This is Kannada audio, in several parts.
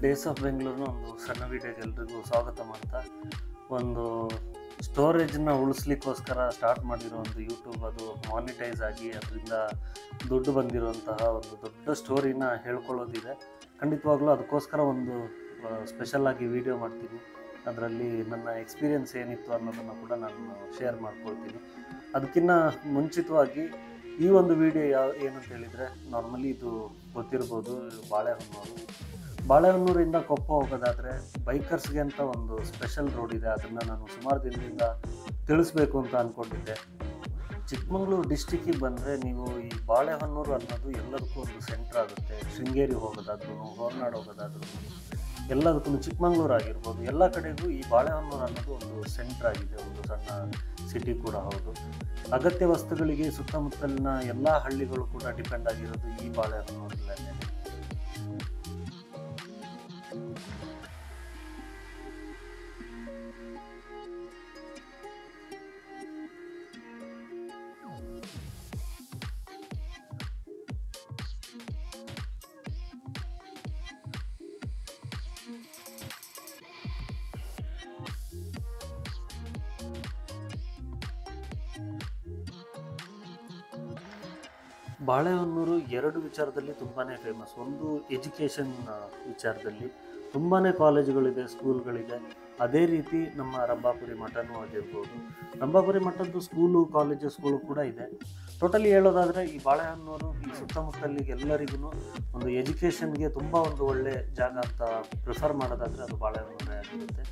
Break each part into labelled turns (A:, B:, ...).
A: ಡೇಸ್ ಆಫ್ ಬೆಂಗಳೂರಿನ ಒಂದು ಸಣ್ಣ ವಿಡಿಯೋಗೆ ಎಲ್ರಿಗೂ ಸ್ವಾಗತ ಮಾಡ್ತಾ, ಒಂದು ಸ್ಟೋರೇಜ್ನ ಉಳಿಸ್ಲಿಕ್ಕೋಸ್ಕರ ಸ್ಟಾರ್ಟ್ ಮಾಡಿರೋ ಒಂದು ಯೂಟ್ಯೂಬ್, ಅದು ಮಾನಿಟೈಸ್ ಆಗಿ ಅದರಿಂದ ದುಡ್ಡು ಬಂದಿರುವಂತಹ ಒಂದು ದೊಡ್ಡ ಸ್ಟೋರಿನ ಹೇಳ್ಕೊಳ್ಳೋದಿದೆ. ಖಂಡಿತವಾಗ್ಲೂ ಅದಕ್ಕೋಸ್ಕರ ಒಂದು ಸ್ಪೆಷಲಾಗಿ ವಿಡಿಯೋ ಮಾಡ್ತೀನಿ. ಅದರಲ್ಲಿ ನನ್ನ ಎಕ್ಸ್ಪೀರಿಯೆನ್ಸ್ ಏನಿತ್ತು ಅನ್ನೋದನ್ನು ಕೂಡ ನಾನು ಶೇರ್ ಮಾಡ್ಕೊಳ್ತೀನಿ. ಅದಕ್ಕಿಂತ ಮುಂಚಿತವಾಗಿ ಈ ಒಂದು ವಿಡಿಯೋ ಏನಂತ ಹೇಳಿದರೆ, ನಾರ್ಮಲಿ ಇದು ಗೊತ್ತಿರ್ಬೋದು, ಬಾಳೆಹೊನ್ನೂರಿಂದ ಕೊಪ್ಪ ಹೋಗೋದಾದರೆ ಬೈಕರ್ಸ್ಗೆ ಅಂತ ಒಂದು ಸ್ಪೆಷಲ್ ರೋಡ್ ಇದೆ. ಅದನ್ನು ನಾನು ಸುಮಾರು ದಿನದಿಂದ ತಿಳಿಸ್ಬೇಕು ಅಂತ ಅಂದ್ಕೊಂಡಿದ್ದೆ. ಚಿಕ್ಕಮಗಳೂರು ಡಿಸ್ಟಿಕ್ಕಿಗೆ ಬಂದರೆ ನೀವು ಈ ಬಾಳೆಹೊನ್ನೂರು ಅನ್ನೋದು ಎಲ್ಲದಕ್ಕೂ ಒಂದು ಸೆಂಟ್ರ್ ಆಗುತ್ತೆ. ಶೃಂಗೇರಿ ಹೋಗೋದಾದ್ರೂ, ಹೊರನಾಡು ಹೋಗೋದಾದ್ರೂ, ಎಲ್ಲದಕ್ಕೂ ಚಿಕ್ಕಮಗಳೂರು ಆಗಿರ್ಬೋದು, ಎಲ್ಲ ಕಡೆಗೂ ಈ ಬಾಳೆಹೊನ್ನೂರು ಅನ್ನೋದು ಒಂದು ಸೆಂಟ್ರ್ ಆಗಿದೆ. ಒಂದು ಸಣ್ಣ ಸಿಟಿ ಕೂಡ ಹೌದು. ಅಗತ್ಯ ವಸ್ತುಗಳಿಗೆ ಸುತ್ತಮುತ್ತಲಿನ ಎಲ್ಲ ಹಳ್ಳಿಗಳು ಕೂಡ ಡಿಪೆಂಡ್ ಆಗಿರೋದು ಈ ಬಾಳೆಹೊನ್ನೂರಲ್ಲೇ. ಬಾಳೆಹೊನ್ನೂರು ಎರಡು ವಿಚಾರದಲ್ಲಿ ತುಂಬಾ ಫೇಮಸ್. ಒಂದು ಎಜುಕೇಷನ್ ವಿಚಾರದಲ್ಲಿ ತುಂಬಾ ಕಾಲೇಜುಗಳಿದೆ, ಸ್ಕೂಲ್ಗಳಿದೆ. ಅದೇ ರೀತಿ ನಮ್ಮ ರಂಭಾಪುರಿ ಮಠನೂ ಆಗಿರ್ಬೋದು. ರಂಭಾಪುರಿ ಮಠದ್ದು ಸ್ಕೂಲು, ಕಾಲೇಜಸ್ಗಳು ಕೂಡ ಇದೆ. ಟೋಟಲಿ ಹೇಳೋದಾದರೆ ಈ ಬಾಳೆಹೊನ್ನೂರು ಈ ಸುತ್ತಮುತ್ತಲಿಗೆ ಎಲ್ಲರಿಗೂ ಒಂದು ಎಜುಕೇಷನ್ಗೆ ತುಂಬ ಒಂದು ಒಳ್ಳೆ ಜಾಗ ಅಂತ ಪ್ರಿಫರ್ ಮಾಡೋದಾದರೆ ಅದು ಬಾಳೆಹೊನ್ನೂರೇ ಆಗಿರುತ್ತೆ.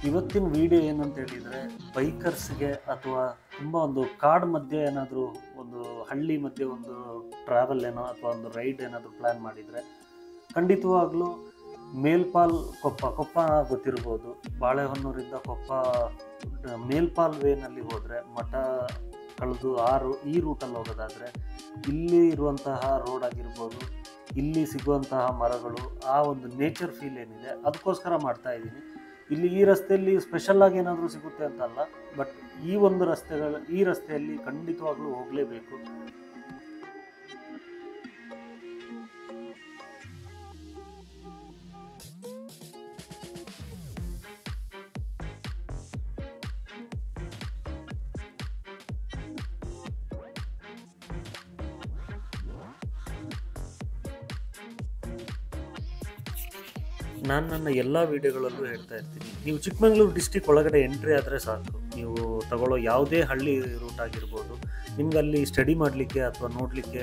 A: ಇವತ್ತಿನ ವಿಡಿಯೋ ಏನಂತ ಹೇಳಿದರೆ, ಬೈಕರ್ಸ್ಗೆ ಅಥವಾ ತುಂಬ ಒಂದು ಕಾಡು ಮಧ್ಯೆ ಏನಾದರೂ, ಒಂದು ಹಳ್ಳಿ ಮಧ್ಯೆ ಒಂದು ಟ್ರಾವೆಲ್ ಏನೋ ಅಥವಾ ಒಂದು ರೈಡ್ ಏನಾದರೂ ಪ್ಲ್ಯಾನ್ ಮಾಡಿದರೆ, ಖಂಡಿತವಾಗ್ಲೂ ಮೇಲ್ಪಾಲ್ ಕೊಪ್ಪ ಗೊತ್ತಿರ್ಬೋದು. ಬಾಳೆಹೊನ್ನೂರಿಂದ ಕೊಪ್ಪ ಮೇಲ್ಪಾಲ್ ವೇನಲ್ಲಿ ಹೋದರೆ ಮಠ ಕಳೆದು ಈ ರೂಟಲ್ಲಿ ಹೋಗೋದಾದರೆ, ಇಲ್ಲಿ ಇರುವಂತಹ ರೋಡ್ ಆಗಿರ್ಬೋದು, ಇಲ್ಲಿ ಸಿಗುವಂತಹ ಮರಗಳು, ಆ ಒಂದು ನೇಚರ್ ಫೀಲ್ ಏನಿದೆ ಅದಕ್ಕೋಸ್ಕರ ಮಾಡ್ತಾ ಇದ್ದೀನಿ. ಇಲ್ಲಿ ಈ ರಸ್ತೆಯಲ್ಲಿ ಸ್ಪೆಷಲ್ಲಾಗಿ ಏನಾದರೂ ಸಿಗುತ್ತೆ ಅಂತಲ್ಲ, ಬಟ್ ಈ ರಸ್ತೆಯಲ್ಲಿ ಖಂಡಿತವಾಗ್ಲೂ ಹೋಗಲೇಬೇಕು. ನಾನು ನನ್ನ ಎಲ್ಲ ವೀಡಿಯೋಗಳಲ್ಲೂ ಹೇಳ್ತಾ ಇರ್ತೀನಿ, ನೀವು ಚಿಕ್ಕಮಗಳೂರು ಡಿಸ್ಟಿಕ್ ಒಳಗಡೆ ಎಂಟ್ರಿ ಆದರೆ ಸಾಕು. ನೀವು ತಗೊಳ್ಳೋ ಯಾವುದೇ ಹಳ್ಳಿ ರೂಟ್ ಆಗಿರ್ಬೋದು, ನಿಮ್ಗೆ ಅಲ್ಲಿ ಸ್ಟಡಿ ಮಾಡಲಿಕ್ಕೆ ಅಥವಾ ನೋಡಲಿಕ್ಕೆ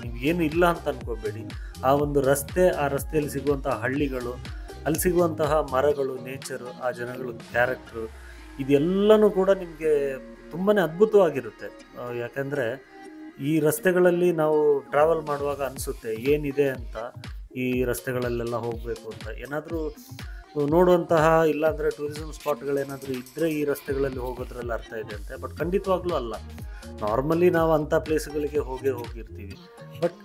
A: ನೀವು ಏನು ಇಲ್ಲ ಅಂತ ಅಂದ್ಕೋಬೇಡಿ. ಆ ಒಂದು ಆ ರಸ್ತೆಯಲ್ಲಿ ಸಿಗುವಂತಹ ಹಳ್ಳಿಗಳು, ಅಲ್ಲಿ ಸಿಗುವಂತಹ ಮರಗಳು, ನೇಚರು, ಆ ಜನಗಳು ಕ್ಯಾರೆಕ್ಟ್ರು, ಇದೆಲ್ಲನೂ ಕೂಡ ನಿಮಗೆ ತುಂಬಾ ಅದ್ಭುತವಾಗಿರುತ್ತೆ. ಯಾಕೆಂದರೆ ಈ ರಸ್ತೆಗಳಲ್ಲಿ ನಾವು ಟ್ರಾವೆಲ್ ಮಾಡುವಾಗ ಅನಿಸುತ್ತೆ ಏನಿದೆ ಅಂತ, ಈ ರಸ್ತೆಗಳಲ್ಲೆಲ್ಲ ಹೋಗಬೇಕು ಅಂತ. ಏನಾದರೂ ನೋಡುವಂತಹ ಇಲ್ಲಾಂದರೆ ಟೂರಿಸಮ್ ಸ್ಪಾಟ್ಗಳೇನಾದರೂ ಇದ್ದರೆ ಈ ರಸ್ತೆಗಳಲ್ಲಿ ಹೋಗೋದ್ರಲ್ಲಿ ಅರ್ಥ ಇದೆ ಅಂತೆ. ಬಟ್ ಖಂಡಿತವಾಗ್ಲೂ ಅಲ್ಲ. ನಾರ್ಮಲಿ ನಾವು ಅಂಥ ಪ್ಲೇಸ್ಗಳಿಗೆ ಹೋಗಿರ್ತೀವಿ. ಬಟ್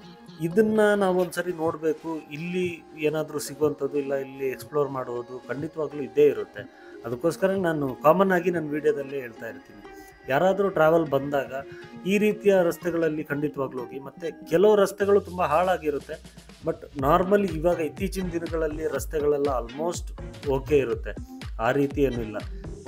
A: ಇದನ್ನು ನಾವು ಒಂದ್ಸರಿ ನೋಡಬೇಕು. ಇಲ್ಲಿ ಏನಾದರೂ ಸಿಗುವಂಥದ್ದು, ಇಲ್ಲ ಇಲ್ಲಿ ಎಕ್ಸ್ಪ್ಲೋರ್ ಮಾಡುವುದು ಖಂಡಿತವಾಗ್ಲೂ ಇದ್ದೇ ಇರುತ್ತೆ. ಅದಕ್ಕೋಸ್ಕರ ನಾನು ಕಾಮನ್ ಆಗಿ ನನ್ನ ವೀಡಿಯೋದಲ್ಲೇ ಹೇಳ್ತಾ ಇರ್ತೀನಿ, ಯಾರಾದರೂ ಟ್ರಾವೆಲ್ ಬಂದಾಗ ಈ ರೀತಿಯ ರಸ್ತೆಗಳಲ್ಲಿ ಖಂಡಿತವಾಗ್ಲೂ ಹೋಗಿ. ಮತ್ತು ಕೆಲವು ರಸ್ತೆಗಳು ತುಂಬ ಹಾಳಾಗಿರುತ್ತೆ, ಬಟ್ ನಾರ್ಮಲಿ ಇವಾಗ ಇತ್ತೀಚಿನ ದಿನಗಳಲ್ಲಿ ರಸ್ತೆಗಳೆಲ್ಲ ಆಲ್ಮೋಸ್ಟ್ ಓಕೆ ಇರುತ್ತೆ. ಆ ರೀತಿ ಏನೂ ಇಲ್ಲ.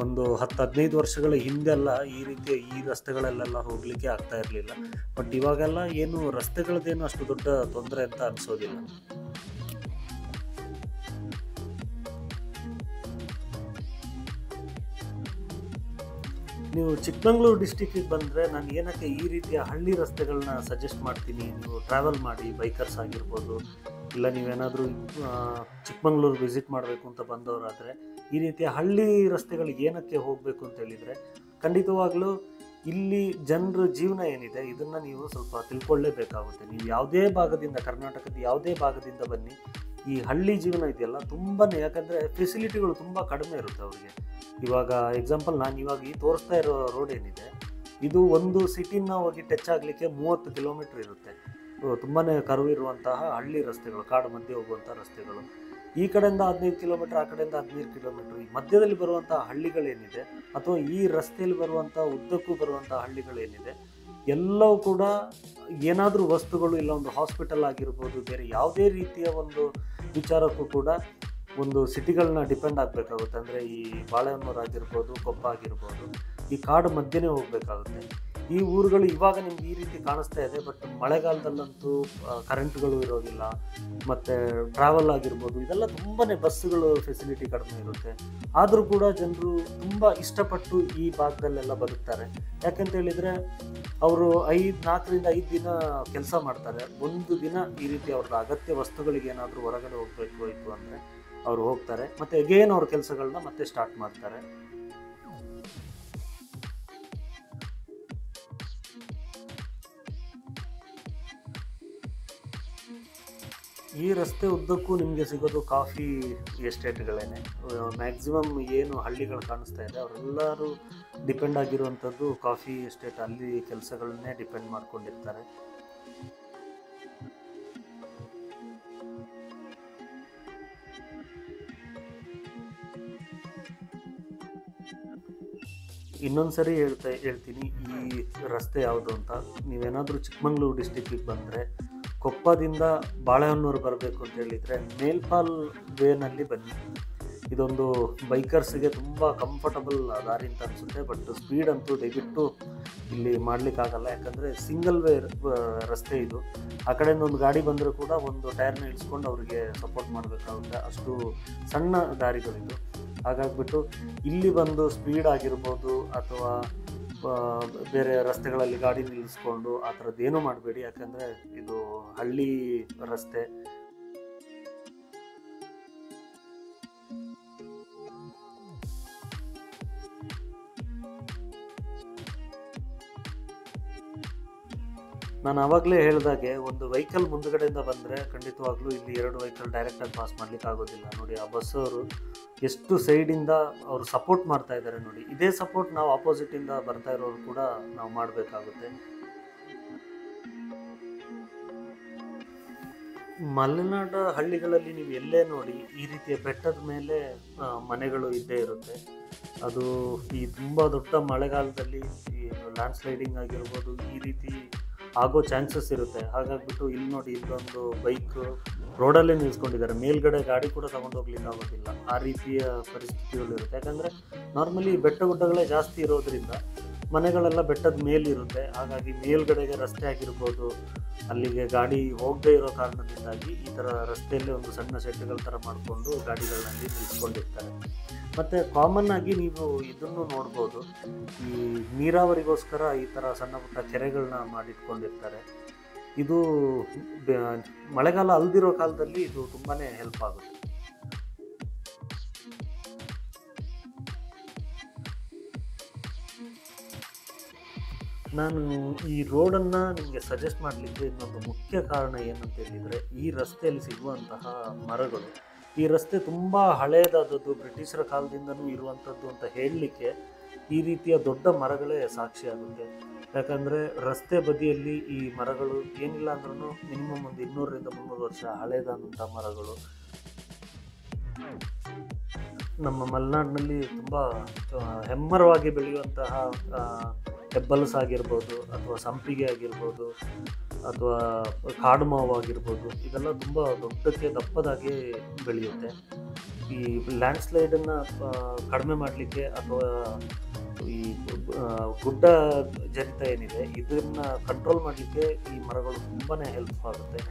A: ಒಂದು 10-15 ವರ್ಷಗಳ ಹಿಂದೆಲ್ಲ ಈ ರಸ್ತೆಗಳಲ್ಲೆಲ್ಲ ಹೋಗಲಿಕ್ಕೆ ಆಗ್ತಾ ಇರಲಿಲ್ಲ. ಬಟ್ ಇವಾಗೆಲ್ಲ ಏನು ರಸ್ತೆಗಳದ್ದೇನು ಅಷ್ಟು ದೊಡ್ಡ ತೊಂದರೆ ಅಂತ ಅನಿಸೋದಿಲ್ಲ. ನೀವು ಚಿಕ್ಕಮಗಳೂರು ಡಿಸ್ಟಿಕ್ಕಿಗೆ ಬಂದರೆ ನಾನು ಏನಕ್ಕೆ ಈ ರೀತಿಯ ಹಳ್ಳಿ ರಸ್ತೆಗಳನ್ನ ಸಜೆಸ್ಟ್ ಮಾಡ್ತೀನಿ. ನೀವು ಟ್ರಾವೆಲ್ ಮಾಡಿ, ಬೈಕರ್ಸ್ ಆಗಿರ್ಬೋದು, ಇಲ್ಲ ನೀವೇನಾದರೂ ಚಿಕ್ಕಮಗಳೂರು ವಿಸಿಟ್ ಮಾಡಬೇಕು ಅಂತ ಬಂದವರಾದರೆ, ಈ ರೀತಿಯ ಹಳ್ಳಿ ರಸ್ತೆಗಳಿಗೆ ಏನಕ್ಕೆ ಹೋಗಬೇಕು ಅಂತ ಹೇಳಿದರೆ, ಖಂಡಿತವಾಗ್ಲೂ ಇಲ್ಲಿ ಜನರ ಜೀವನ ಏನಿದೆ ಇದನ್ನು ನೀವು ಸ್ವಲ್ಪ ತಿಳ್ಕೊಳ್ಳೇಬೇಕಾಗುತ್ತೆ. ನೀವು ಯಾವುದೇ ಭಾಗದಿಂದ, ಕರ್ನಾಟಕದ ಯಾವುದೇ ಭಾಗದಿಂದ ಬನ್ನಿ, ಈ ಹಳ್ಳಿ ಜೀವನ ಇದೆಯಲ್ಲ ತುಂಬಾ, ಯಾಕಂದರೆ ಫೆಸಿಲಿಟಿಗಳು ತುಂಬ ಕಡಿಮೆ ಇರುತ್ತೆ ಅವರಿಗೆ. ಇವಾಗ ಎಕ್ಸಾಂಪಲ್ ನಾನು ಇವಾಗ ಈ ತೋರಿಸ್ತಾ ಇರೋ ರೋಡ್ ಏನಿದೆ, ಇದು ಒಂದು ಸಿಟಿನ ಹೋಗಿ ಟಚ್ ಆಗಲಿಕ್ಕೆ 30 ಕಿಲೋಮೀಟ್ರ್ ಇರುತ್ತೆ. ತುಂಬಾ ಕರ್ವ್ ಇರುವಂತಹ ಹಳ್ಳಿ ರಸ್ತೆಗಳು, ಕಾಡು ಮಧ್ಯೆ ಹೋಗುವಂಥ ರಸ್ತೆಗಳು. ಈ ಕಡೆಯಿಂದ 15 ಕಿಲೋಮೀಟ್ರ್, ಆ ಕಡೆಯಿಂದ 15 ಕಿಲೋಮೀಟ್ರ್. ಈ ಮಧ್ಯದಲ್ಲಿ ಬರುವಂಥ ಹಳ್ಳಿಗಳೇನಿದೆ ಅಥವಾ ಈ ರಸ್ತೆಯಲ್ಲಿ ಬರುವಂಥ ಉದ್ದಕ್ಕೂ ಬರುವಂಥ ಹಳ್ಳಿಗಳೇನಿದೆ, ಎಲ್ಲವೂ ಕೂಡ ಏನಾದರೂ ವಸ್ತುಗಳು, ಇಲ್ಲ ಒಂದು ಹಾಸ್ಪಿಟಲ್ ಆಗಿರ್ಬೋದು, ಬೇರೆ ಯಾವುದೇ ರೀತಿಯ ಒಂದು ವಿಚಾರಕ್ಕೂ ಕೂಡ ಒಂದು ಸಿಟಿಗಳನ್ನ ಡಿಪೆಂಡ್ ಆಗಬೇಕಾಗುತ್ತೆ. ಅಂದರೆ ಈ ಬಾಳೆಹೊನ್ನೂರು ಆಗಿರ್ಬೋದು, ಕೊಪ್ಪ ಆಗಿರ್ಬೋದು, ಈ ಕಾಡು ಮಧ್ಯೆನೇ ಹೋಗಬೇಕಾಗುತ್ತೆ. ಈ ಊರುಗಳು ಇವಾಗ ನಿಮ್ಗೆ ಈ ರೀತಿ ಕಾಣಿಸ್ತಾ ಇದೆ, ಬಟ್ ಮಳೆಗಾಲದಲ್ಲಂತೂ ಕರೆಂಟ್ಗಳು ಇರೋದಿಲ್ಲ, ಮತ್ತು ಟ್ರಾವೆಲ್ ಆಗಿರ್ಬೋದು, ಇದೆಲ್ಲ ತುಂಬಾ ಬಸ್ಸುಗಳು ಫೆಸಿಲಿಟಿ ಕಡಿಮೆ ಇರುತ್ತೆ. ಆದರೂ ಕೂಡ ಜನರು ತುಂಬ ಇಷ್ಟಪಟ್ಟು ಈ ಭಾಗದಲ್ಲೆಲ್ಲ ಬದುಕ್ತಾರೆ. ಯಾಕೆಂತ ಹೇಳಿದರೆ ಅವರು 4 ರಿಂದ 5 ದಿನ ಕೆಲಸ ಮಾಡ್ತಾರೆ. ಒಂದು ದಿನ ಈ ರೀತಿ ಅವ್ರದ್ದು ಅಗತ್ಯ ವಸ್ತುಗಳಿಗೆ ಏನಾದರೂ ಹೊರಗಡೆ ಹೋಗಬೇಕು ಆಯಿತು ಅಂದರೆ ಅವರು ಹೋಗ್ತಾರೆ, ಮತ್ತು ಅಗೇನ್ ಅವ್ರ ಕೆಲಸಗಳನ್ನ ಮತ್ತೆ ಸ್ಟಾರ್ಟ್ ಮಾಡ್ತಾರೆ. ಈ ರಸ್ತೆ ಉದ್ದಕ್ಕೂ ನಿಮಗೆ ಸಿಗೋದು ಕಾಫಿ ಎಸ್ಟೇಟ್ಗಳೇನೆ. ಮ್ಯಾಕ್ಸಿಮಮ್ ಏನು ಹಳ್ಳಿಗಳು ಕಾಣಿಸ್ತಾ ಇದೆ ಅವರೆಲ್ಲರೂ ಡಿಪೆಂಡ್ ಆಗಿರುವಂಥದ್ದು ಕಾಫಿ ಎಸ್ಟೇಟ್, ಅಲ್ಲಿ ಕೆಲಸಗಳನ್ನೇ ಡಿಪೆಂಡ್ ಮಾಡ್ಕೊಂಡಿರ್ತಾರೆ. ಇನ್ನೊಂದು ಸರಿ ಹೇಳ್ತೀನಿ ಈ ರಸ್ತೆ ಯಾವುದು ಅಂತ. ನೀವೇನಾದರೂ ಚಿಕ್ಕಮಂಗ್ಳೂರು ಡಿಸ್ಟಿಕ್ಕಿಗೆ ಬಂದರೆ ಕೊಪ್ಪದಿಂದ ಬಾಳೆಹೊನ್ನೂರು ಬರಬೇಕು ಅಂತ ಹೇಳಿದರೆ ಮೇಲ್ಪಾಲ್ ವೇನಲ್ಲಿ ಬನ್ನಿ. ಇದೊಂದು ಬೈಕರ್ಸ್ಗೆ ತುಂಬ ಕಂಫರ್ಟಬಲ್ ದಾರಿ ಅಂತ ಅನಿಸುತ್ತೆ. ಬಟ್ ಸ್ಪೀಡ್ ಅಂತೂ ದಯವಿಟ್ಟು ಇಲ್ಲಿ ಮಾಡಲಿಕ್ಕಾಗಲ್ಲ, ಯಾಕಂದರೆ ಸಿಂಗಲ್ ವೇ ರಸ್ತೆ ಇದು. ಆ ಕಡೆಯಿಂದ ಒಂದು ಗಾಡಿ ಬಂದರೂ ಕೂಡ ಒಂದು ಟೈರ್ನ ಇಳಿಸ್ಕೊಂಡು ಅವರಿಗೆ ಸಪೋರ್ಟ್ ಮಾಡಬೇಕಾಗುತ್ತೆ, ಅಷ್ಟು ಸಣ್ಣ ದಾರಿಗಳಿದು. ಹಾಗಾಗಿಬಿಟ್ಟು ಇಲ್ಲಿ ಬಂದು ಸ್ಪೀಡ್ ಆಗಿರ್ಬೋದು ಅಥವಾ ಬೇರೆ ರಸ್ತೆಗಳಲ್ಲಿ ಗಾಡಿ ನಿಲ್ಲಿಸ್ಕೊಂಡು ಆ ಥರದ್ದೇನೂ ಮಾಡಬೇಡಿ, ಯಾಕಂದರೆ ಇದು ಹಳ್ಳಿ ರಸ್ತೆ. ನಾನು ಆವಾಗಲೇ ಹೇಳಿದಾಗೆ ಒಂದು ವೆಹಿಕಲ್ ಮುಂದುಗಡೆಯಿಂದ ಬಂದರೆ ಖಂಡಿತವಾಗ್ಲೂ ಇಲ್ಲಿ 2 ವೆಹಿಕಲ್ ಡೈರೆಕ್ಟಾಗಿ ಪಾಸ್ ಮಾಡಲಿಕ್ಕೆ ಆಗೋದಿಲ್ಲ. ನೋಡಿ ಆ ಬಸ್ಸವರು ಎಷ್ಟು ಸೈಡಿಂದ ಅವರು ಸಪೋರ್ಟ್ ಮಾಡ್ತಾ ಇದ್ದಾರೆ ನೋಡಿ. ಇದೇ ಸಪೋರ್ಟ್ ನಾವು ಆಪೋಸಿಟಿಂದ ಬರ್ತಾ ಇರೋರು ಕೂಡ ನಾವು ಮಾಡಬೇಕಾಗುತ್ತೆ. ಮಲೆನಾಡು ಹಳ್ಳಿಗಳಲ್ಲಿ ನೀವು ಎಲ್ಲೇ ನೋಡಿ ಈ ರೀತಿಯ ಬೆಟ್ಟದ ಮೇಲೆ ಮನೆಗಳು ಇದ್ದೇ ಇರುತ್ತೆ. ಅದು ಈ ತುಂಬ ದೊಡ್ಡ ಮಳೆಗಾಲದಲ್ಲಿ ಈ ಲ್ಯಾಂಡ್ ಸ್ಲೈಡಿಂಗ್ ಆಗಿರ್ಬೋದು ಈ ರೀತಿ ಆಗೋ ಚಾನ್ಸಸ್ ಇರುತ್ತೆ. ಹಾಗಾಗಿಬಿಟ್ಟು ಇಲ್ಲಿ ನೋಡಿ, ಇಲ್ಲೊಂದು ಬೈಕ್ ರೋಡಲ್ಲೇ ನಿಲ್ಲಿಸ್ಕೊಂಡಿದ್ದಾರೆ, ಮೇಲ್ಗಡೆ ಗಾಡಿ ಕೂಡ ತಗೊಂಡು ಹೋಗ್ಲಿಕ್ಕೆ ಆಗೋದಿಲ್ಲ, ಆ ರೀತಿಯ ಪರಿಸ್ಥಿತಿಗಳಿರುತ್ತೆ. ಯಾಕಂದರೆ ನಾರ್ಮಲಿ ಬೆಟ್ಟ ಗುಡ್ಡಗಳೇ ಜಾಸ್ತಿ ಇರೋದ್ರಿಂದ ಮನೆಗಳೆಲ್ಲ ಬೆಟ್ಟದ ಮೇಲಿರುತ್ತೆ. ಹಾಗಾಗಿ ಮೇಲ್ಗಡೆಗೆ ರಸ್ತೆ ಆಗಿರ್ಬೋದು, ಅಲ್ಲಿಗೆ ಗಾಡಿ ಹೋಗದೇ ಇರೋ ಕಾರಣದಿಂದಾಗಿ ಈ ಥರ ರಸ್ತೆಯಲ್ಲೇ ಒಂದು ಸಣ್ಣ ಶೆಡ್ಗಳ ಥರ ಮಾಡಿಕೊಂಡು ಗಾಡಿಗಳಲ್ಲಿ ನಿಲ್ಲಿಸ್ಕೊಂಡಿರ್ತಾರೆ. ಮತ್ತು ಕಾಮನ್ ಆಗಿ ನೀವು ಇದನ್ನು ನೋಡ್ಬೋದು, ಈ ನೀರಾವರಿಗೋಸ್ಕರ ಈ ಥರ ಸಣ್ಣ ಪುಟ್ಟ ಕೆರೆಗಳನ್ನ ಮಾಡಿಟ್ಕೊಂಡಿರ್ತಾರೆ. ಇದು ಮಳೆಗಾಲ ಅಲ್ದಿರೋ ಕಾಲದಲ್ಲಿ ಇದು ತುಂಬಾ ಹೆಲ್ಪ್ ಆಗುತ್ತೆ. ನಾನು ಈ ರೋಡನ್ನು ನಿಮಗೆ ಸಜೆಸ್ಟ್ ಮಾಡಲಿಕ್ಕೆ ಇನ್ನೊಂದು ಮುಖ್ಯ ಕಾರಣ ಏನಂತ ಹೇಳಿದರೆ, ಈ ರಸ್ತೆಯಲ್ಲಿ ಸಿಗುವಂತಹ ಮರಗಳು. ಈ ರಸ್ತೆ ತುಂಬ ಹಳೆಯದಾದದ್ದು, ಬ್ರಿಟಿಷರ ಕಾಲದಿಂದನೂ ಇರುವಂಥದ್ದು ಅಂತ ಹೇಳಲಿಕ್ಕೆ ಈ ರೀತಿಯ ದೊಡ್ಡ ಮರಗಳೇ ಸಾಕ್ಷಿಯಾಗುತ್ತೆ. ಯಾಕಂದರೆ ರಸ್ತೆ ಬದಿಯಲ್ಲಿ ಈ ಮರಗಳು ಏನಿಲ್ಲ ಅಂದ್ರೂ ಮಿನಿಮಮ್ ಒಂದು 200 ರಿಂದ 300 ವರ್ಷ ಹಳೆಯದಾದಂಥ ಮರಗಳು. ನಮ್ಮ ಮಲೆನಾಡಿನಲ್ಲಿ ತುಂಬ ಹೆಮ್ಮರವಾಗಿ ಬೆಳೆಯುವಂತಹ ಹೆಬ್ಬಲಸ್ ಆಗಿರ್ಬೋದು ಅಥವಾ ಸಂಪಿಗೆ ಆಗಿರ್ಬೋದು ಅಥವಾ ಕಾಡು ಮಾವು ಆಗಿರ್ಬೋದು, ಇದೆಲ್ಲ ತುಂಬ ದೊಡ್ಡಕ್ಕೆ ದಪ್ಪದಾಗಿ ಬೆಳೆಯುತ್ತೆ. ಈ ಲ್ಯಾಂಡ್ ಸ್ಲೈಡನ್ನು ಕಡಿಮೆ ಮಾಡಲಿಕ್ಕೆ ಅಥವಾ ಈ ಗುಡ್ಡ ಜರಿತ ಏನಿದೆ ಇದನ್ನು ಕಂಟ್ರೋಲ್ ಮಾಡಲಿಕ್ಕೆ ಈ ಮರಗಳು ತುಂಬಾ ಹೆಲ್ಪ್ ಆಗುತ್ತೆ.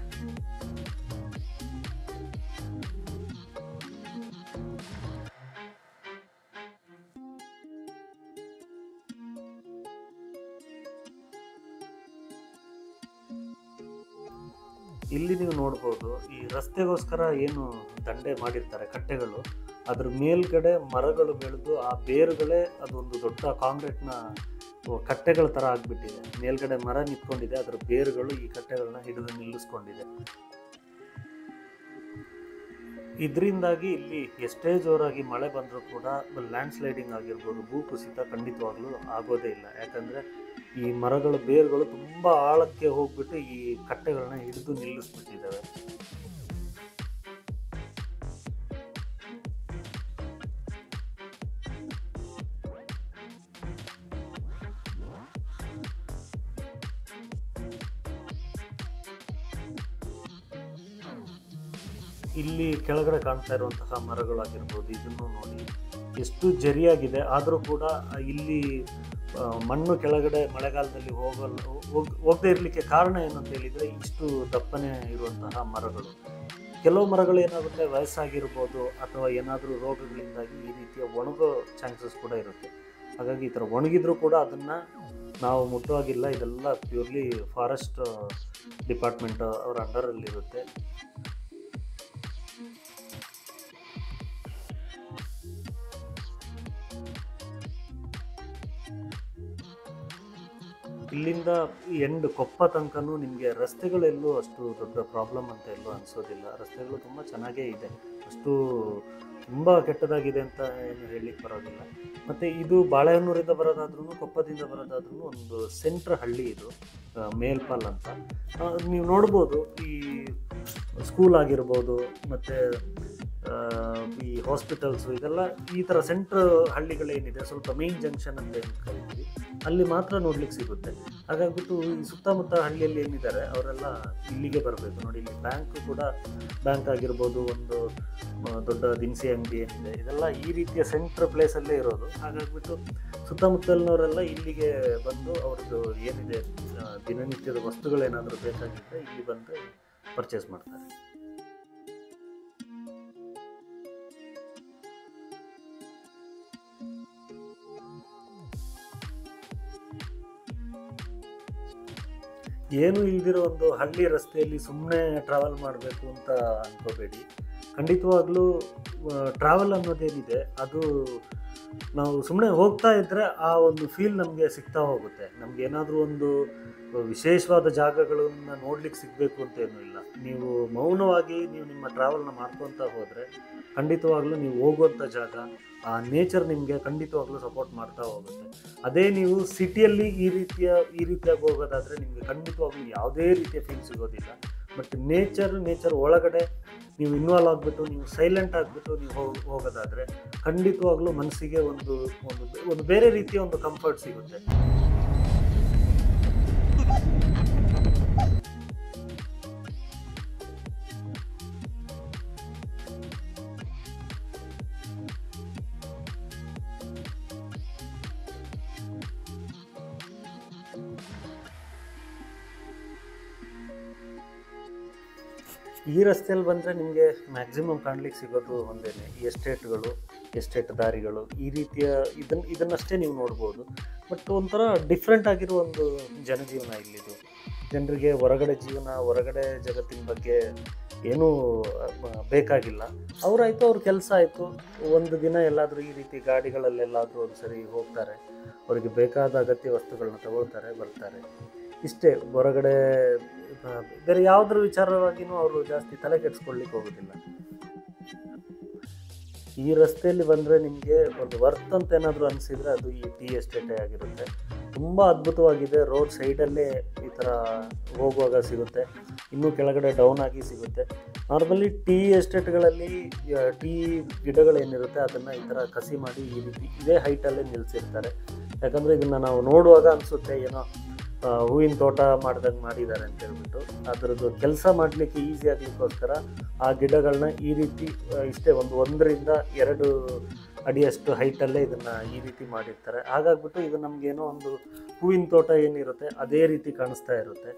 A: ಇಲ್ಲಿ ನೀವು ನೋಡ್ಬೋದು, ಈ ರಸ್ತೆಗೋಸ್ಕರ ಏನು ದಂಡೆ ಮಾಡಿರ್ತಾರೆ ಕಟ್ಟೆಗಳು, ಅದ್ರ ಮೇಲ್ಗಡೆ ಮರಗಳು ಬೆಳೆದು ಆ ಬೇರುಗಳೇ ಅದೊಂದು ದೊಡ್ಡ ಕಾಂಕ್ರೀಟ್ನ ಕಟ್ಟೆಗಳ ಥರ ಆಗಿಬಿಟ್ಟಿದೆ. ಮೇಲ್ಗಡೆ ಮರ ನಿಂತ್ಕೊಂಡಿದೆ, ಅದರ ಬೇರುಗಳು ಈ ಕಟ್ಟೆಗಳನ್ನ ಹಿಡಿದು ನಿಲ್ಲಿಸ್ಕೊಂಡಿದೆ. ಇದರಿಂದಾಗಿ ಇಲ್ಲಿ ಎಷ್ಟೇ ಜೋರಾಗಿ ಮಳೆ ಬಂದರೂ ಕೂಡ ಲ್ಯಾಂಡ್ ಸ್ಲೈಡಿಂಗ್ ಆಗಿರ್ಬೋದು, ಭೂಕುಸಿತ ಖಂಡಿತವಾಗ್ಲೂ ಆಗೋದೇ ಇಲ್ಲ. ಯಾಕಂದರೆ ಈ ಮರಗಳ ಬೇರುಗಳು ತುಂಬ ಆಳಕ್ಕೆ ಹೋಗ್ಬಿಟ್ಟು ಈ ಕಟ್ಟೆಗಳನ್ನ ಹಿಡಿದು ನಿಲ್ಲಿಸ್ಬಿಟ್ಟಿದ್ದಾವೆ. ಇಲ್ಲಿ ಕೆಳಗಡೆ ಕಾಣ್ತಾ ಇರುವಂತಹ ಮರಗಳಾಗಿರ್ಬೋದು, ಇದನ್ನು ನೋಡಿ ಎಷ್ಟು ಜರಿಯಾಗಿದೆ. ಆದರೂ ಕೂಡ ಇಲ್ಲಿ ಮಣ್ಣು ಕೆಳಗಡೆ ಮಳೆಗಾಲದಲ್ಲಿ ಹೋಗದೇ ಇರಲಿಕ್ಕೆ ಕಾರಣ ಏನಂತ ಹೇಳಿದರೆ ಇಷ್ಟು ದಪ್ಪನೆ ಇರುವಂತಹ ಮರಗಳು. ಕೆಲವು ಮರಗಳು ಏನಾಗುತ್ತೆ, ವಯಸ್ಸಾಗಿರ್ಬೋದು ಅಥವಾ ಏನಾದರೂ ರೋಗಗಳಿಂದಾಗಿ ಈ ರೀತಿಯ ಒಣಗೋ ಚಾನ್ಸಸ್ ಕೂಡ ಇರುತ್ತೆ. ಹಾಗಾಗಿ ಈ ಥರ ಒಣಗಿದ್ರೂ ಕೂಡ ಅದನ್ನು ನಾವು ಮುಟ್ಟುವಾಗಿಲ್ಲ. ಇದೆಲ್ಲ ಪ್ಯೂರ್ಲಿ ಫಾರೆಸ್ಟ್ ಡಿಪಾರ್ಟ್ಮೆಂಟ್ ಅವರ ಅಂಡರಲ್ಲಿರುತ್ತೆ. ಇಲ್ಲಿಂದ ಎಂಡ್ ಕೊಪ್ಪ ತನಕನೂ ನಿಮಗೆ ರಸ್ತೆಗಳೆಲ್ಲೂ ಅಷ್ಟು ದೊಡ್ಡ ಪ್ರಾಬ್ಲಮ್ ಅಂತ ಎಲ್ಲೂ ಅನಿಸೋದಿಲ್ಲ. ರಸ್ತೆಗಳು ತುಂಬ ಚೆನ್ನಾಗೇ ಇದೆ, ಅಷ್ಟು ತುಂಬ ಕೆಟ್ಟದಾಗಿದೆ ಅಂತ ಏನು ಹೇಳಲಿಕ್ಕೆ ಬರೋದಿಲ್ಲ. ಮತ್ತು ಇದು ಬಾಳೆಹೊನ್ನೂರಿಂದ ಬರೋದಾದ್ರೂ ಕೊಪ್ಪದಿಂದ ಬರೋದಾದ್ರೂ ಒಂದು ಸೆಂಟ್ರ್ ಹಳ್ಳಿ ಇದು, ಮೇಲ್ಪಾಲ್ ಅಂತ. ನೀವು ನೋಡ್ಬೋದು ಈ ಸ್ಕೂಲ್ ಆಗಿರ್ಬೋದು ಮತ್ತು ಈ ಹಾಸ್ಪಿಟಲ್ಸು ಇದೆಲ್ಲ ಈ ಥರ ಸೆಂಟ್ರ್ ಹಳ್ಳಿಗಳೇನಿದೆ, ಸ್ವಲ್ಪ ಮೇನ್ ಜಂಕ್ಷನ್ ಅಂತ ಏನು ಕರಿತೀವಿ, ಅಲ್ಲಿ ಮಾತ್ರ ನೋಡ್ಲಿಕ್ಕೆ ಸಿಗುತ್ತೆ. ಹಾಗಾಗ್ಬಿಟ್ಟು ಈ ಸುತ್ತಮುತ್ತ ಹಳ್ಳಿಯಲ್ಲಿ ಏನಿದ್ದಾರೆ ಅವರೆಲ್ಲ ಇಲ್ಲಿಗೆ ಬರಬೇಕು. ನೋಡಿ, ಇಲ್ಲಿ ಬ್ಯಾಂಕ್ ಆಗಿರ್ಬೋದು, ಒಂದು ದೊಡ್ಡ ದಿನಸಿ ಅಂಗಡಿ ಏನಿದೆ, ಇದೆಲ್ಲ ಈ ರೀತಿಯ ಸೆಂಟ್ರ್ ಪ್ಲೇಸಲ್ಲೇ ಇರೋದು. ಹಾಗಾಗ್ಬಿಟ್ಟು ಸುತ್ತಮುತ್ತಲಿನವರೆಲ್ಲ ಇಲ್ಲಿಗೆ ಬಂದು ಅವ್ರದ್ದು ಏನಿದೆ ದಿನನಿತ್ಯದ ವಸ್ತುಗಳೇನಾದರೂ ಬೇಕಾಗಿದ್ದರೆ ಇಲ್ಲಿ ಬಂದು ಪರ್ಚೇಸ್ ಮಾಡ್ತಾರೆ. ಏನು ಇಲ್ದಿರೋ ಒಂದು ಹಳ್ಳಿ ರಸ್ತೆಯಲ್ಲಿ ಸುಮ್ಮನೆ ಟ್ರಾವೆಲ್ ಮಾಡಬೇಕು ಅಂತ ಅಂದ್ಕೋಬೇಡಿ. ಖಂಡಿತವಾಗ್ಲೂ ಟ್ರಾವೆಲ್ ಅನ್ನೋದೇನಿದೆ ಅದು ನಾವು ಸುಮ್ಮನೆ ಹೋಗ್ತಾ ಇದ್ದರೆ ಆ ಒಂದು ಫೀಲ್ ನಮಗೆ ಸಿಗ್ತಾ ಹೋಗುತ್ತೆ. ನಮ್ಗೆ ಏನಾದರೂ ಒಂದು ವಿಶೇಷವಾದ ಜಾಗಗಳನ್ನು ನೋಡ್ಲಿಕ್ಕೆ ಸಿಗಬೇಕು ಅಂತ ಏನೂ ಇಲ್ಲ. ನೀವು ಮೌನವಾಗಿ ನೀವು ನಿಮ್ಮ ಟ್ರಾವೆಲ್ನ ಮಾಡ್ಕೊತ ಹೋದರೆ ಖಂಡಿತವಾಗ್ಲೂ ನೀವು ಹೋಗುವಂಥ ಜಾಗ, ಆ ನೇಚರ್ ನಿಮಗೆ ಖಂಡಿತವಾಗ್ಲೂ ಸಪೋರ್ಟ್ ಮಾಡ್ತಾ ಹೋಗುತ್ತೆ. ಅದೇ ನೀವು ಸಿಟಿಯಲ್ಲಿ ಈ ರೀತಿಯಾಗಿ ಹೋಗೋದಾದರೆ ನಿಮಗೆ ಖಂಡಿತವಾಗ್ಲೂ ಯಾವುದೇ ರೀತಿಯ ಫೀಲ್ ಸಿಗೋದಿಲ್ಲ. ಬಟ್ ನೇಚರ್ ಒಳಗಡೆ ನೀವು ಇನ್ವಾಲ್ವ್ ಆಗಿಬಿಟ್ಟು ನೀವು ಸೈಲೆಂಟ್ ಆಗಿಬಿಟ್ಟು ನೀವು ಹೋಗೋದಾದರೆ ಖಂಡಿತವಾಗ್ಲೂ ಮನಸ್ಸಿಗೆ ಒಂದು ಬೇರೆ ರೀತಿಯ ಒಂದು ಕಂಫರ್ಟ್ ಸಿಗುತ್ತೆ. ಈ ರಸ್ತೆಯಲ್ಲಿ ಬಂದರೆ ನಿಮಗೆ ಮ್ಯಾಕ್ಸಿಮಮ್ ಕಾಣಲಿಕ್ಕೆ ಸಿಗೋದು ಒಂದೇ, ಎಸ್ಟೇಟ್ ದಾರಿಗಳು, ಈ ರೀತಿಯ ಇದನ್ನಷ್ಟೇ ನೀವು ನೋಡ್ಬೋದು. ಬಟ್ ಒಂಥರ ಡಿಫ್ರೆಂಟ್ ಆಗಿರೋ ಒಂದು ಜನಜೀವನ ಇಲ್ಲಿದು. ಜನರಿಗೆ ಹೊರಗಡೆ ಜಗತ್ತಿನ ಬಗ್ಗೆ ಏನೂ ಬೇಕಾಗಿಲ್ಲ. ಅವರಾಯಿತು, ಅವ್ರ ಕೆಲಸ ಆಯಿತು, ಒಂದು ದಿನ ಎಲ್ಲಾದರೂ ಈ ರೀತಿ ಗಾಡಿಗಳಲ್ಲೆಲ್ಲಾದರೂ ಒಂದು ಸರಿ ಹೋಗ್ತಾರೆ, ಅವರಿಗೆ ಬೇಕಾದ ಅಗತ್ಯ ವಸ್ತುಗಳನ್ನ ತಗೊಳ್ತಾರೆ, ಬರ್ತಾರೆ, ಇಷ್ಟೇ. ಹೊರಗಡೆ ಬೇರೆ ಯಾವುದ್ರ ವಿಚಾರವಾಗಿಯೂ ಅವರು ಜಾಸ್ತಿ ತಲೆ ಕೆಡಿಸ್ಕೊಳ್ಲಿಕ್ಕೆ ಹೋಗೋದಿಲ್ಲ. ಈ ರಸ್ತೆಯಲ್ಲಿ ಬಂದರೆ ನಿಮಗೆ ಒಂದು ವರ್ತ್ ಅಂತ ಏನಾದರೂ ಅನಿಸಿದರೆ ಅದು ಈ ಟೀ ಎಸ್ಟೇಟೇ ಆಗಿರುತ್ತೆ. ತುಂಬ ಅದ್ಭುತವಾಗಿದೆ. ರೋಡ್ ಸೈಡಲ್ಲೇ ಈ ಥರ ಹೋಗುವಾಗ ಸಿಗುತ್ತೆ, ಇನ್ನೂ ಕೆಳಗಡೆ ಡೌನ್ ಆಗಿ ಸಿಗುತ್ತೆ. ನಾರ್ಮಲಿ ಟೀ ಎಸ್ಟೇಟ್ಗಳಲ್ಲಿ ಟೀ ಗಿಡಗಳೇನಿರುತ್ತೆ ಅದನ್ನು ಈ ಥರ ಕಸಿ ಮಾಡಿ ಈ ರೀತಿ ಇದೇ ಹೈಟಲ್ಲೇ ನಿಲ್ಲಿಸಿರ್ತಾರೆ. ಯಾಕಂದರೆ ಇದನ್ನು ನಾವು ನೋಡುವಾಗ ಅನಿಸುತ್ತೆ ಏನೋ ಹೂವಿನ ತೋಟ ಮಾಡ್ದಂಗೆ ಮಾಡಿದ್ದಾರೆ ಅಂತ ಹೇಳ್ಬಿಟ್ಟು. ಅದರದ್ದು ಕೆಲಸ ಮಾಡಲಿಕ್ಕೆ ಈಸಿ ಆಗಲಿಕ್ಕೋಸ್ಕರ ಆ ಗಿಡಗಳನ್ನ ಈ ರೀತಿ ಇಷ್ಟೇ 1-2 ಅಡಿಯಷ್ಟು ಹೈಟಲ್ಲೇ ಇದನ್ನು ಈ ರೀತಿ ಮಾಡಿರ್ತಾರೆ. ಹಾಗಾಗ್ಬಿಟ್ಟು ಇದು ನಮಗೇನೋ ಒಂದು ಹೂವಿನ ತೋಟ ಏನಿರುತ್ತೆ ಅದೇ ರೀತಿ ಕಾಣಿಸ್ತಾ ಇರುತ್ತೆ.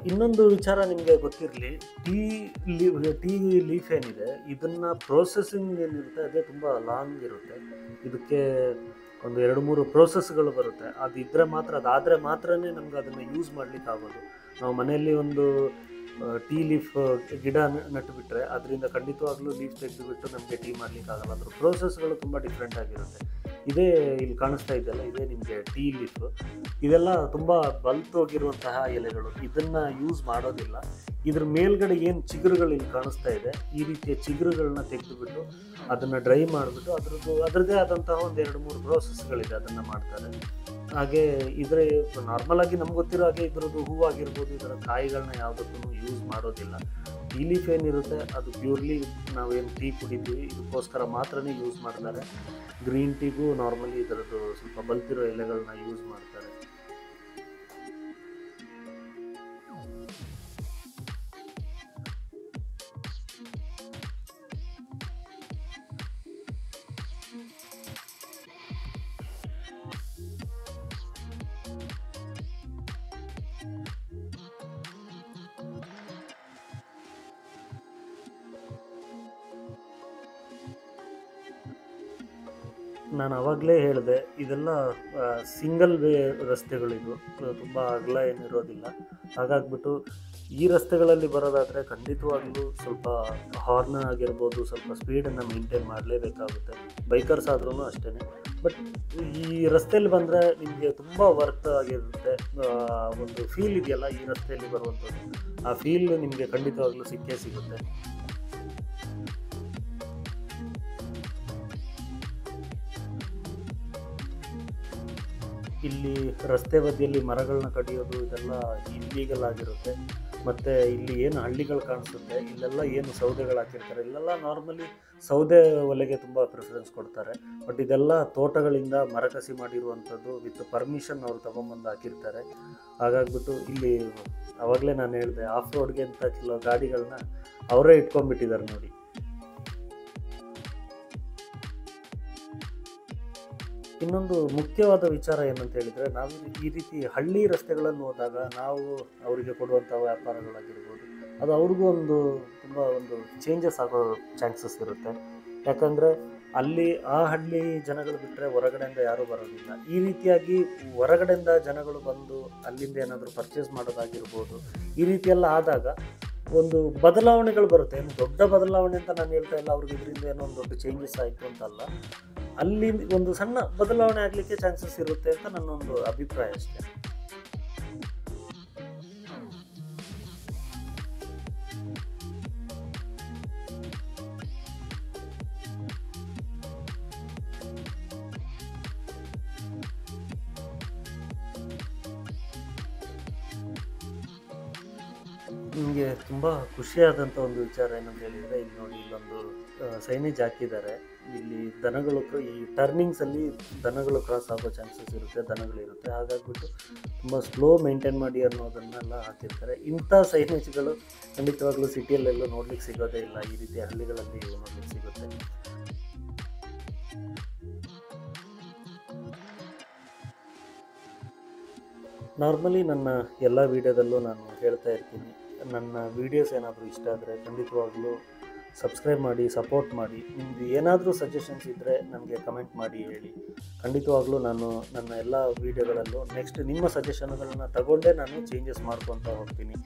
A: ಇನ್ನೊಂದು ವಿಚಾರ ನಿಮಗೆ ಗೊತ್ತಿರಲಿ, ಟೀ ಲೀಫ್ ಏನಿದೆ ಇದನ್ನು ಪ್ರೋಸೆಸಿಂಗ್ ಏನಿರುತ್ತೆ ಅದೇ ತುಂಬ ಲಾಂಗ್ ಇರುತ್ತೆ. ಇದಕ್ಕೆ 1-2-3 ಪ್ರೋಸೆಸ್ಗಳು ಬರುತ್ತೆ. ಅದಾದರೆ ಮಾತ್ರನೇ ನಮ್ಗೆ ಅದನ್ನು ಯೂಸ್ ಮಾಡಲಿಕ್ಕೆ ಆಗೋದು. ನಾವು ಮನೆಯಲ್ಲಿ ಒಂದು ಟೀ ಲೀಫ್ ಗಿಡ ನಟ್ಟುಬಿಟ್ರೆ ಅದರಿಂದ ಖಂಡಿತವಾಗ್ಲೂ ಲೀಫ್ ತೆಗೆದುಬಿಟ್ಟು ನಮಗೆ ಟೀ ಮಾಡಲಿಕ್ಕೆ ಆಗಲ್ಲ. ಅದ್ರ ಪ್ರೋಸೆಸ್ಗಳು ತುಂಬ ಡಿಫ್ರೆಂಟ್ ಆಗಿರುತ್ತೆ. ಇದೇ ಇಲ್ಲಿ ಕಾಣಿಸ್ತಾ ಇದೆಯಲ್ಲ, ಇದೇ ನಿಮಗೆ ಟೀ ಲೀಫ್. ಇದೆಲ್ಲ ತುಂಬ ಬಲ್ತೋಗಿರುವಂತಹ ಎಲೆಗಳು, ಇದನ್ನು ಯೂಸ್ ಮಾಡೋದಿಲ್ಲ. ಇದ್ರ ಮೇಲ್ಗಡೆ ಏನು ಚಿಗುರುಗಳು ಇಲ್ಲಿ ಕಾಣಿಸ್ತಾ ಇದೆ, ಈ ರೀತಿಯ ಚಿಗುರುಗಳನ್ನ ತೆಗೆದುಬಿಟ್ಟು ಅದನ್ನು ಡ್ರೈ ಮಾಡಿಬಿಟ್ಟು ಅದರದ್ದೇ ಆದಂತಹ ಒಂದು 2-3 ಪ್ರೋಸೆಸ್ಗಳಿದೆ, ಅದನ್ನು ಮಾಡ್ತಾರೆ. ಹಾಗೆ ಇದ್ರೆ ನಾರ್ಮಲ್ ಆಗಿ ನಮ್ಗೆ ಗೊತ್ತಿರೋ ಹಾಗೆ ಇದ್ರದ್ದು ಹೂವಾಗಿರ್ಬೋದು, ಇದರ ಕಾಯಿಗಳನ್ನ ಯಾವುದಕ್ಕೂ ಯೂಸ್ ಮಾಡೋದಿಲ್ಲ. ಟೀ ಲೀಫ್ ಏನಿರುತ್ತೆ ಅದು ಪ್ಯೂರ್ಲಿ ನಾವೇನು ಟೀ ಕುಡಿತೀವಿ ಇದಕ್ಕೋಸ್ಕರ ಮಾತ್ರನೇ ಯೂಸ್ ಮಾಡ್ತಾರೆ. ಗ್ರೀನ್ ಟೀಗೂ ನಾರ್ಮಲಿ ಇದರದ್ದು ಸ್ವಲ್ಪ ಬಲ್ತಿರೋ ಎಲೆಗಳನ್ನ ಯೂಸ್ ಮಾಡ್ತಾರೆ. ನಾನು ಆವಾಗಲೇ ಹೇಳಿದೆ, ಇದೆಲ್ಲ ಸಿಂಗಲ್ ವೇ ರಸ್ತೆಗಳಿದು, ತುಂಬ ಅಗಲ ಏನಿರೋದಿಲ್ಲ. ಹಾಗಾಗ್ಬಿಟ್ಟು ಈ ರಸ್ತೆಗಳಲ್ಲಿ ಬರೋದಾದರೆ ಖಂಡಿತವಾಗ್ಲೂ ಸ್ವಲ್ಪ ಹಾರ್ನ್ ಆಗಿರ್ಬೋದು, ಸ್ವಲ್ಪ ಸ್ಪೀಡನ್ನು ಮೇಂಟೈನ್ ಮಾಡಲೇಬೇಕಾಗುತ್ತೆ. ಬೈಕರ್ಸ್ ಆದ್ರೂ ಅಷ್ಟೇ. ಬಟ್ ಈ ರಸ್ತೆಯಲ್ಲಿ ಬಂದರೆ ನಿಮಗೆ ತುಂಬ ವರ್ತ್ ಆಗಿರುತ್ತೆ. ಒಂದು ಫೀಲ್ ಇದೆಯಲ್ಲ ಈ ರಸ್ತೆಯಲ್ಲಿ ಬರುವಂಥದ್ದು, ಆ ಫೀಲ್ ನಿಮಗೆ ಖಂಡಿತವಾಗ್ಲೂ ಸಿಕ್ಕೇ ಸಿಗುತ್ತೆ. ಇಲ್ಲಿ ರಸ್ತೆ ಬದಿಯಲ್ಲಿ ಮರಗಳನ್ನ ಕಡಿಯೋದು ಇದೆಲ್ಲ ಇಲ್ಲೀಗಲ್ ಆಗಿರುತ್ತೆ. ಮತ್ತು ಇಲ್ಲಿ ಏನು ಹಳ್ಳಿಗಳು ಕಾಣಿಸುತ್ತೆ, ಇಲ್ಲೆಲ್ಲ ಏನು ಸೌದೆಗಳು ಹಾಕಿರ್ತಾರೆ, ಇಲ್ಲೆಲ್ಲ ನಾರ್ಮಲಿ ಸೌದೆ ಒಲೆಗೆ ತುಂಬ ಪ್ರಿಫರೆನ್ಸ್ ಕೊಡ್ತಾರೆ. ಬಟ್ ಇದೆಲ್ಲ ತೋಟಗಳಿಂದ ಮರಕಸಿ ಮಾಡಿರುವಂಥದ್ದು, ವಿತ್ ಪರ್ಮಿಷನ್ ಅವ್ರು ತೊಗೊಂಬಂದು ಹಾಕಿರ್ತಾರೆ. ಹಾಗಾಗ್ಬಿಟ್ಟು ಇಲ್ಲಿ ಆವಾಗಲೇ ನಾನು ಹೇಳಿದೆ, ಆಫ್ ರೋಡ್ಗೆ ಅಂತ ಕೆಲವು ಗಾಡಿಗಳನ್ನ ಅವರೇ ಇಟ್ಕೊಂಡ್ಬಿಟ್ಟಿದ್ದಾರೆ ನೋಡಿ. ಇನ್ನೊಂದು ಮುಖ್ಯವಾದ ವಿಚಾರ ಏನಂತ ಹೇಳಿದರೆ, ನಾವು ಈ ರೀತಿ ಹಳ್ಳಿ ರಸ್ತೆಗಳನ್ನು ಹೋದಾಗ ನಾವು ಅವರಿಗೆ ಕೊಡುವಂಥ ವ್ಯಾಪಾರಗಳಾಗಿರ್ಬೋದು, ಅದು ಅವ್ರಿಗೂ ತುಂಬ ಚೇಂಜಸ್ ಆಗೋ ಚಾನ್ಸಸ್ ಇರುತ್ತೆ. ಯಾಕಂದರೆ ಅಲ್ಲಿ ಆ ಹಳ್ಳಿ ಜನಗಳು ಬಿಟ್ಟರೆ ಹೊರಗಡೆಯಿಂದ ಯಾರೂ ಬರೋದಿಲ್ಲ. ಈ ರೀತಿಯಾಗಿ ಹೊರಗಡೆಯಿಂದ ಜನಗಳು ಬಂದು ಅಲ್ಲಿಂದ ಏನಾದರೂ ಪರ್ಚೇಸ್ ಮಾಡೋದಾಗಿರ್ಬೋದು, ಈ ರೀತಿಯೆಲ್ಲ ಆದಾಗ ಒಂದು ಬದಲಾವಣೆಗಳು ಬರುತ್ತೆ. ಏನು ದೊಡ್ಡ ಬದಲಾವಣೆ ಅಂತ ನಾನು ಹೇಳ್ತಾ ಇಲ್ಲ, ಅವ್ರಿಗೆ ಇದರಿಂದ ಏನೋ ಒಂದು ದೊಡ್ಡ ಚೇಂಜಸ್ ಆಯಿತು ಅಂತಲ್ಲ, ಅಲ್ಲಿ ಒಂದು ಸಣ್ಣ ಬದಲಾವಣೆ ಆಗಲಿಕ್ಕೆ ಚಾನ್ಸಸ್ ಇರುತ್ತೆ ಅಂತ ನನ್ನೊಂದು ಅಭಿಪ್ರಾಯ ಅಷ್ಟೇ. ನಿಮಗೆ ತುಂಬ ಖುಷಿಯಾದಂಥ ಒಂದು ವಿಚಾರ ಏನಂತ ಹೇಳಿದರೆ, ಇಲ್ಲಿ ನೋಡಿ, ಇಲ್ಲೊಂದು ಸೈನೇಜ್ ಹಾಕಿದ್ದಾರೆ. ಇಲ್ಲಿ ದನಗಳು ಈ ಟರ್ನಿಂಗ್ಸಲ್ಲಿ ದನಗಳು ಕ್ರಾಸ್ ಆಗೋ ಚಾನ್ಸಸ್ ಇರುತ್ತೆ, ದನಗಳಿರುತ್ತೆ. ಹಾಗಾಗ್ಬಿಟ್ಟು ತುಂಬ ಸ್ಲೋ ಮೇಂಟೈನ್ ಮಾಡಿ ಅನ್ನೋದನ್ನೆಲ್ಲ ಹಾಕಿರ್ತಾರೆ. ಇಂಥ ಸೈನೇಜ್ಗಳು ಖಂಡಿತವಾಗ್ಲೂ ಸಿಟಿಯಲ್ಲೆಲ್ಲೂ ನೋಡ್ಲಿಕ್ಕೆ ಸಿಗೋದೇ ಇಲ್ಲ, ಈ ರೀತಿ ಹಳ್ಳಿಗಳಲ್ಲಿ ನೋಡ್ಲಿಕ್ಕೆ ಸಿಗುತ್ತೆ. ನಾರ್ಮಲಿ ನನ್ನ ಎಲ್ಲ ವೀಡಿಯೋದಲ್ಲೂ ನಾನು ಹೇಳ್ತಾ ಇರ್ತೀನಿ, ನನ್ನ ವೀಡಿಯೋಸ್ ಏನಾದರೂ ಇಷ್ಟ ಆದರೆ ಖಂಡಿತವಾಗ್ಲೂ ಸಬ್ಸ್ಕ್ರೈಬ್ ಮಾಡಿ, ಸಪೋರ್ಟ್ ಮಾಡಿ. ನಿಮ್ಮದು ಏನಾದರೂ ಸಜೆಷನ್ಸ್ ಇದ್ದರೆ ನನಗೆ ಕಮೆಂಟ್ ಮಾಡಿ ಹೇಳಿ. ಖಂಡಿತವಾಗ್ಲೂ ನಾನು ನನ್ನ ಎಲ್ಲ ವೀಡಿಯೋಗಳಲ್ಲೂ ನೆಕ್ಸ್ಟ್ ನಿಮ್ಮ ಸಜೆಷನ್ಗಳನ್ನು ತಗೊಂಡೇ ನಾನು ಚೇಂಜಸ್ ಮಾಡ್ಕೊತಾ ಹೋಗ್ತೀನಿ.